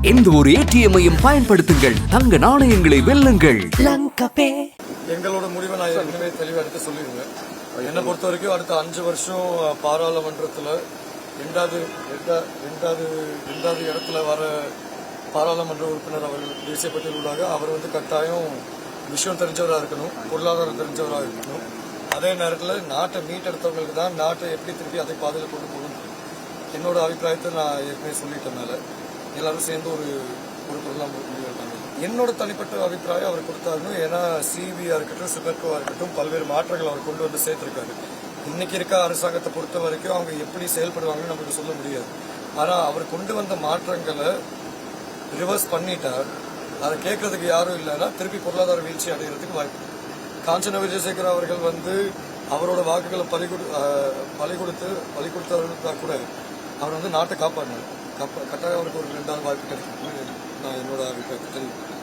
எந்த ஒரு ஏடிஎம்மையும் பயன்படுத்துங்கள், தங்க நாணயங்களை வெல்லுங்கள். எங்களோட முடிவை நான் ஏற்கனவே தெளிவாக எடுத்து சொல்லிடுவேன். என்னை பொறுத்த வரைக்கும் அடுத்த 5 வருஷம் பாராளுமன்றத்தில் ரெண்டாவது இடத்துல வர பாராளுமன்ற உறுப்பினர் அவர்கள் தேசிய பட்டியலூடாக அவர் கட்டாயம் விஷயம் தெரிஞ்சவராக இருக்கணும், பொருளாதாரம் தெரிஞ்சவராக இருக்கணும். அதே நேரத்தில் நாட்டை மீட்டெடுத்தவங்களுக்கு தான் நாட்டை எப்படி திருப்பி அதை பாதையில் கொண்டு போகணும். என்னோட அபிப்பிராயத்தை நான் ஏற்கனவே சொல்லிட்டனால எல்லாரும் சேர்ந்து ஒரு பொருளாக முடிவெடுத்தாங்க. என்னோட தனிப்பட்ட அபிப்பிராயம் அவர் கொடுத்தாருன்னு, ஏன்னா சிபியா இருக்கட்டும், சுகர்கோவா இருக்கட்டும், பல்வேறு மாற்றங்கள் அவர் கொண்டு வந்து சேர்த்திருக்காரு. இன்னைக்கு இருக்க அரசாங்கத்தை பொறுத்த வரைக்கும் அவங்க எப்படி செயல்படுவாங்கன்னு நமக்கு சொல்ல முடியாது. ஆனால் அவர் கொண்டு வந்த மாற்றங்களை ரிவர்ஸ் பண்ணிட்டார். அதை கேட்கறதுக்கு யாரும் இல்லைன்னா திருப்பி பொருளாதார வீழ்ச்சி அடைகிறதுக்கு வாய்ப்பு. காஞ்சனா விஜயசேகர் அவர்கள் அவரோட வாக்குகளை பலி கொடுத்தா கூட அவர் நாட்டை காப்பாற்றினார். கட்டாயம் அவருக்கு ஒரு 2வது வாய்ப்பு கிடைக்கும். நான் என்னோட அபிப்பிராயத்தை தெரிவிக்கிறேன்.